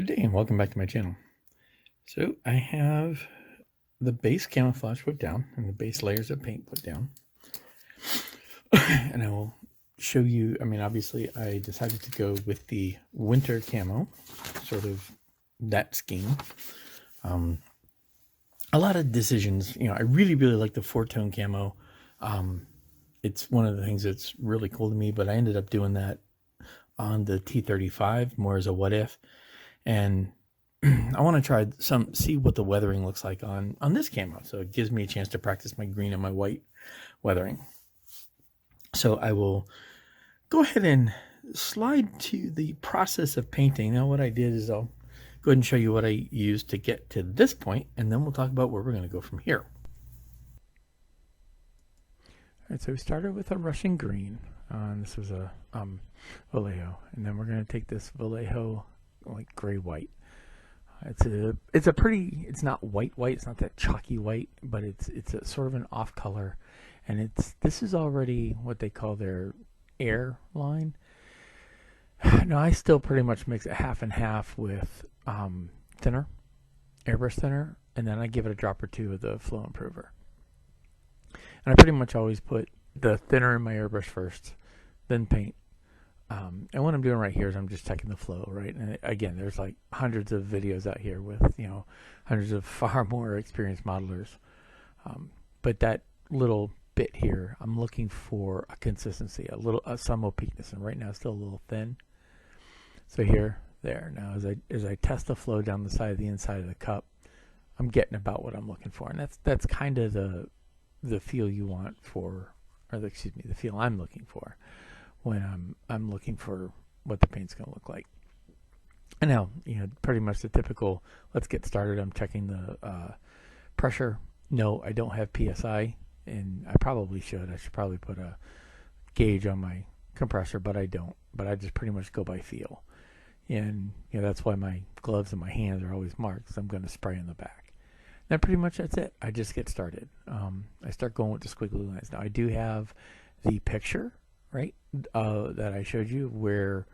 Good day and welcome back to my channel. So I have the base camouflage put down and the base layers of paint put down. And I will show you, obviously I decided to go with the winter camo, sort of that scheme. A lot of decisions, I really like the 4-tone camo. It's one of the things that's really cool to me, but I ended up doing that on the T35 more as a what if. And I want to try see what the weathering looks like on this camo. So it gives me a chance to practice my green and my white weathering. So I will go ahead and slide to the process of painting. Now what I did is I'll go ahead and show you what I used to get to this point, and then we'll talk about where we're going to go from here. All right, so we started with a Russian green. This was a Vallejo, and then we're going to take this Vallejo like gray white. It's a pretty, it's not white, it's not that chalky white, but it's a sort of an off color, and this is already what they call their air line. Now I still pretty much mix it half and half with thinner, airbrush thinner, and then I give it a drop or two of the flow improver. And I pretty much always put the thinner in my airbrush first, then paint. And what I'm doing right here is I'm just checking the flow, right? And again, there's like hundreds of videos out here with, hundreds of far more experienced modelers. But that little bit here, I'm looking for a consistency, some opaqueness, and right now it's still a little thin. So here, there. Now as I test the flow down the side of the inside of the cup, I'm getting about what I'm looking for, and that's kind of the feel you want for, the feel I'm looking for when I'm looking for what the paint's going to look like. And now, pretty much the typical, let's get started. I'm checking the pressure. No, I don't have PSI, and I probably should. I should probably put a gauge on my compressor, but I don't. But I just pretty much go by feel. And that's why my gloves and my hands are always marked, because I'm going to spray in the back. Now pretty much that's it. I just get started. I start going with the squiggly lines. Now I do have the picture, right, that I showed you where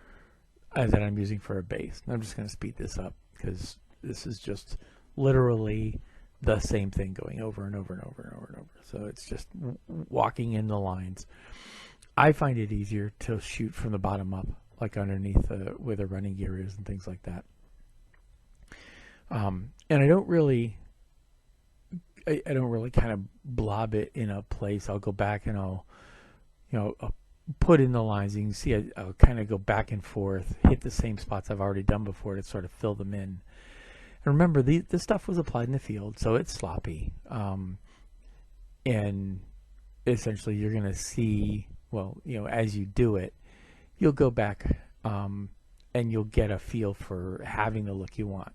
that I'm using for a base. And I'm just going to speed this up because this is just literally the same thing going over and over and over and over and over. So it's just walking in the lines. I find it easier to shoot from the bottom up, like underneath where the running gear is and things like that. And I don't really kind of blob it in a place. I'll go back and I'll put in the lines. You can see I'll kind of go back and forth, hit the same spots I've already done before to sort of fill them in. And remember, this stuff was applied in the field, so it's sloppy. And essentially you're going to see, as you do it, you'll go back and you'll get a feel for having the look you want.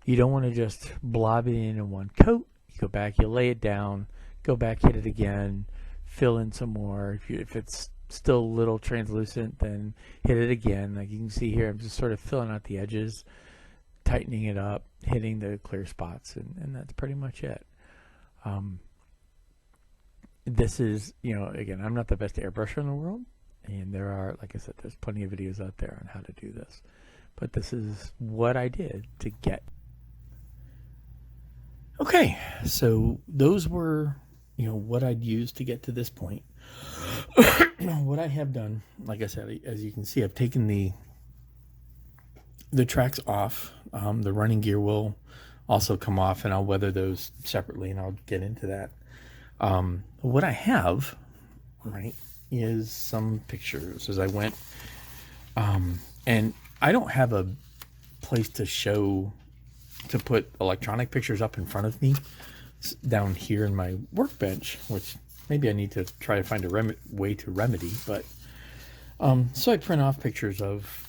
You don't want to just blob it in one coat. You go back, you lay it down, go back, hit it again, fill in some more. If it's still a little translucent, then hit it again. Like you can see here, I'm just sort of filling out the edges, tightening it up, hitting the clear spots, and that's pretty much it. This is, again, I'm not the best airbrusher in the world, and there are, like I said, there's plenty of videos out there on how to do this. But this is what I did to get. Okay, so those were, what I'd used to get to this point. What I have done, like I said, as you can see, I've taken the tracks off. The running gear will also come off, and I'll weather those separately, and I'll get into that. What I have, right, is some pictures as I went. And I don't have a place to put electronic pictures up in front of me down here in my workbench, which maybe I need to try to find a way to remedy. But so I print off pictures of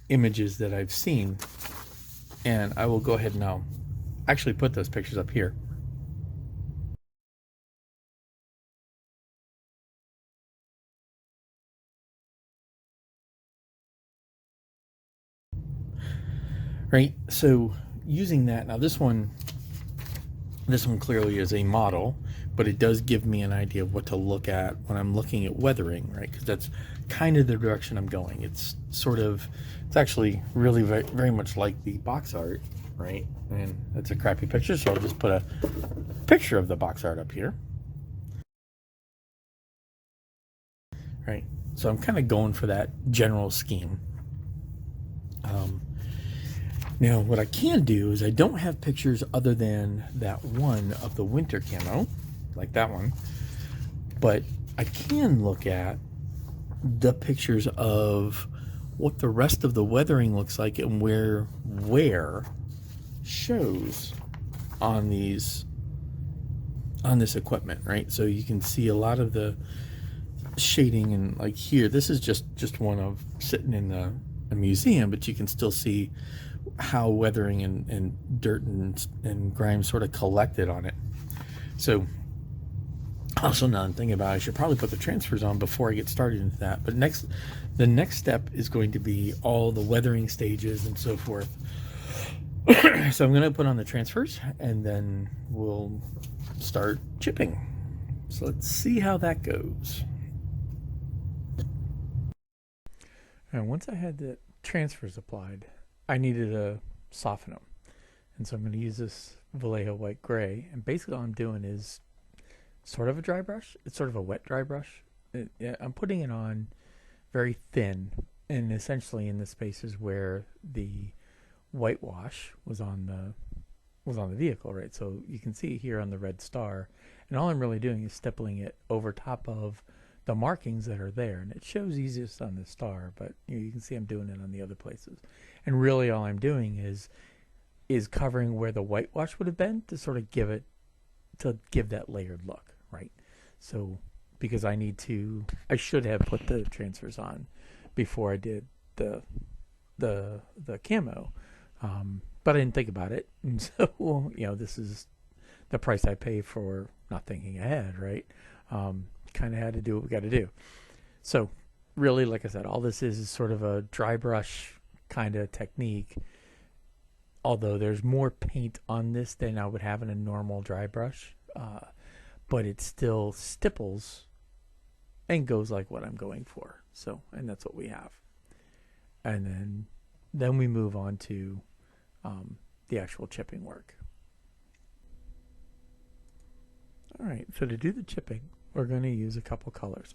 images that I've seen, and I will go ahead and I'll actually put those pictures up here. Right, so using that, now this one clearly is a model, but it does give me an idea of what to look at when I'm looking at weathering, right? Because that's kind of the direction I'm going. It's actually really very, very much like the box art, right? And it's a crappy picture, so I'll just put a picture of the box art up here. Right, so I'm kind of going for that general scheme. Now what I can do is I don't have pictures other than that one of the winter camo, like that one, but I can look at the pictures of what the rest of the weathering looks like and where wear shows on this equipment, right? So you can see a lot of the shading, and like here, this is just one of sitting in a museum, but you can still see how weathering and dirt and grime sort of collected on it. So also, now I'm thinking about, I should probably put the transfers on before I get started into that. But the next step is going to be all the weathering stages and so forth. So I'm going to put on the transfers, and then we'll start chipping. So let's see how that goes. And once I had the transfers applied, I needed to soften them. And so I'm going to use this Vallejo white gray. And basically all I'm doing is sort of a dry brush. It's sort of a wet dry brush. I'm putting it on very thin, and essentially in the spaces where the whitewash was on the vehicle, right? So you can see here on the red star, and all I'm really doing is stippling it over top of the markings that are there, and it shows easiest on the star, but you can see I'm doing it on the other places. And really all I'm doing is covering where the whitewash would have been to sort of give that layered look, right? So because I should have put the transfers on before I did the camo, but I didn't think about it, and so this is the price I pay for not thinking ahead, right? Kind of had to do what we got to do. So really, like I said, all this is sort of a dry brush kind of technique, although there's more paint on this than I would have in a normal dry brush, but it still stipples and goes like what I'm going for. So, and that's what we have. And then we move on to the actual chipping work. All right, so to do the chipping, we're going to use a couple colors.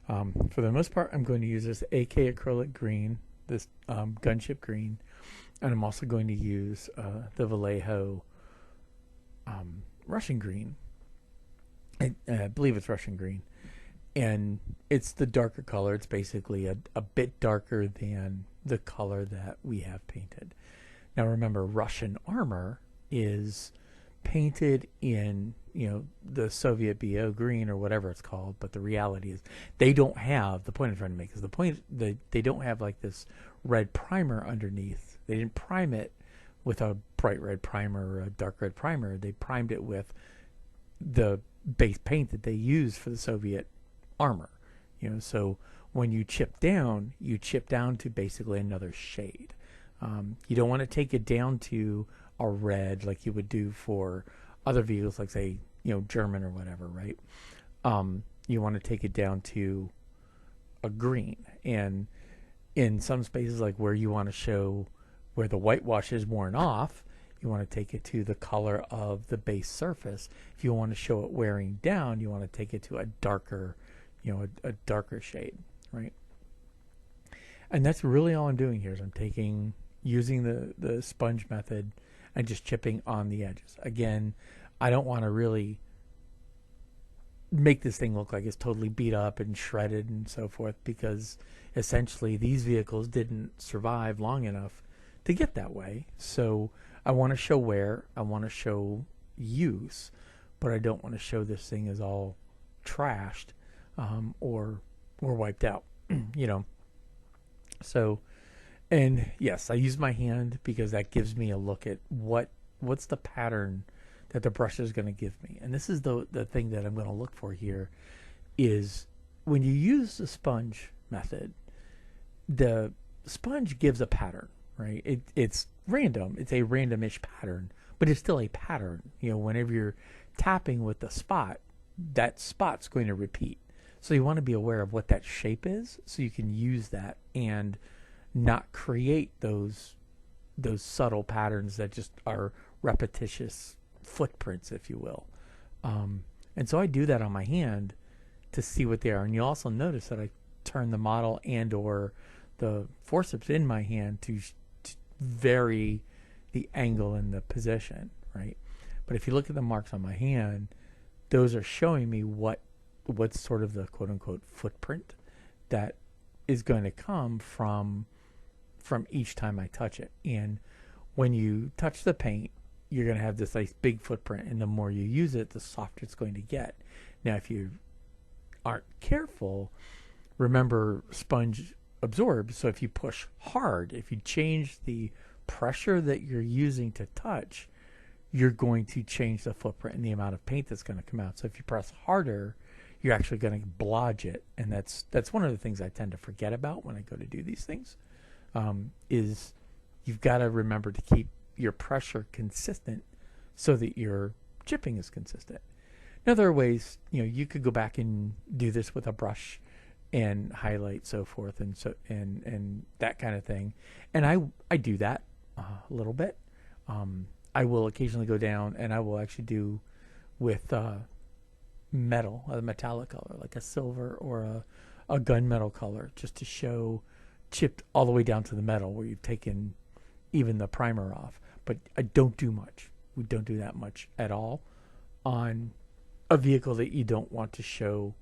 For the most part, I'm going to use this AK acrylic green, this gunship green, and I'm also going to use the Vallejo Russian green. I believe it's Russian green, and it's the darker color. It's basically a bit darker than the color that we have painted. Now remember, Russian armor is painted in the Soviet BO green or whatever it's called, but the reality is they don't have, the point I'm trying to make is the point they don't have like this red primer underneath. They didn't prime it with a bright red primer or a dark red primer. They primed it with the base paint that they used for the Soviet armor. So when you chip down to basically another shade. You don't want to take it down to a red like you would do for other vehicles, like say German or whatever, right? You want to take it down to a green, and in some spaces like where you want to show where the whitewash is worn off, you want to take it to the color of the base surface. If you want to show it wearing down, you want to take it to a darker a darker shade, right? And that's really all I'm doing here is I'm using the sponge method and just chipping on the edges. Again, I don't want to really make this thing look like it's totally beat up and shredded and so forth, because essentially these vehicles didn't survive long enough to get that way. So I want to show wear, I want to show use, but I don't want to show this thing as all trashed or wiped out, So, and yes, I use my hand because that gives me a look at what's the pattern that the brush is going to give me. And this is the thing that I'm going to look for here is when you use the sponge method, the sponge gives a pattern, right? It's random. It's a randomish pattern, but it's still a pattern. Whenever you're tapping with the spot, that spot's going to repeat. So you want to be aware of what that shape is so you can use that and not create those subtle patterns that just are repetitious footprints, if you will. And so I do that on my hand to see what they are. And you also notice that I turn the model and or the forceps in my hand to vary the angle and the position, right? But if you look at the marks on my hand, those are showing me what's sort of the quote-unquote footprint that is going to come from each time I touch it. And when you touch the paint, you're going to have this nice big footprint, and the more you use it, the softer it's going to get. Now, if you aren't careful, remember, sponge absorbs. So if you push hard, if you change the pressure that you're using to touch, you're going to change the footprint and the amount of paint that's going to come out. So if you press harder, you're actually going to blodge it. And that's one of the things I tend to forget about when I go to do these things, is you've got to remember to keep your pressure consistent so that your chipping is consistent. Now, there are ways, you could go back and do this with a brush and highlight, so forth, and that kind of thing. And I do that a little bit. I will occasionally go down and I will actually do with metal, a metallic color, like a silver or a gunmetal color, just to show chipped all the way down to the metal where you've taken even the primer off. But I don't do much. We don't do that much at all on a vehicle that you don't want to show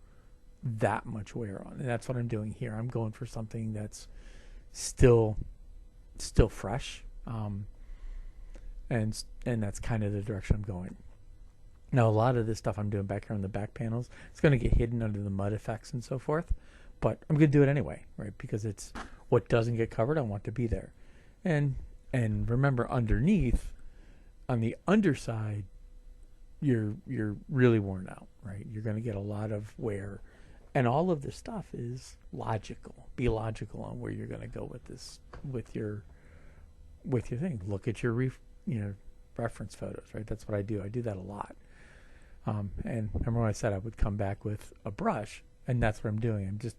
that much wear on. And that's what I'm doing here. I'm going for something that's still fresh. And that's kind of the direction I'm going. Now, a lot of this stuff I'm doing back here on the back panels, it's going to get hidden under the mud effects and so forth. But I'm going to do it anyway, right? Because it's what doesn't get covered, I want to be there. And remember, underneath, on the underside, you're really worn out, right? You're going to get a lot of wear. And all of this stuff is logical. Be logical on where you're going to go with this, with your thing. Look at your reference photos, right? That's what I do. I do that a lot. And remember when I said I would come back with a brush, and that's what I'm doing. I'm just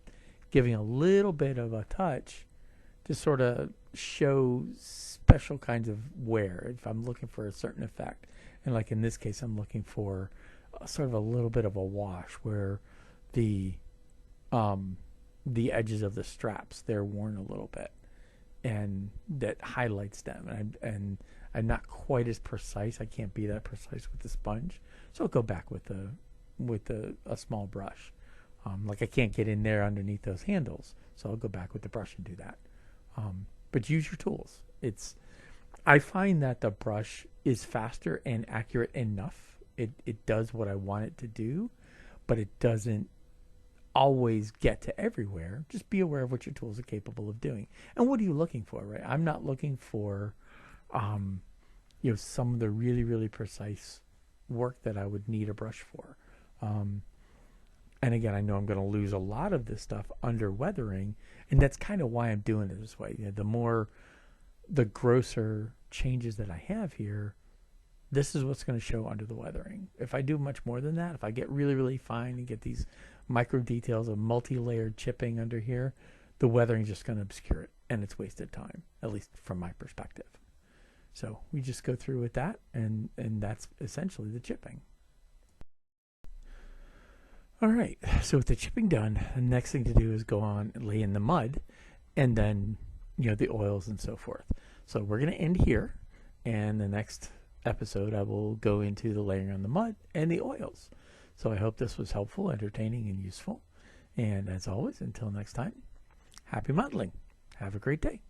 giving a little bit of a touch to sort of show special kinds of wear if I'm looking for a certain effect. And like in this case, I'm looking for sort of a little bit of a wash where the edges of the straps, they're worn a little bit, and that highlights them. And I'm not quite as precise. I can't be that precise with the sponge, so I'll go back with a small brush. Like I can't get in there underneath those handles, so I'll go back with the brush and do that. But use your tools. I find that the brush is faster and accurate enough. It does what I want it to do, but it doesn't always get to everywhere. Just be aware of what your tools are capable of doing. And what are you looking for, right? I'm not looking for some of the really, really precise work that I would need a brush for. And again, I know I'm going to lose a lot of this stuff under weathering, and that's kind of why I'm doing it this way. The grosser changes that I have here, this is what's going to show under the weathering. If I do much more than that, if I get really, really fine and get these micro details of multi-layered chipping under here, the weathering is just going to obscure it, and it's wasted time, at least from my perspective. So we just go through with that, and that's essentially the chipping. All right, so with the chipping done, the next thing to do is go on and lay in the mud, and then the oils and so forth. So we're going to end here, and the next episode I will go into the layering on the mud and the oils. So I hope this was helpful, entertaining, and useful. And as always, until next time, happy modeling. Have a great day.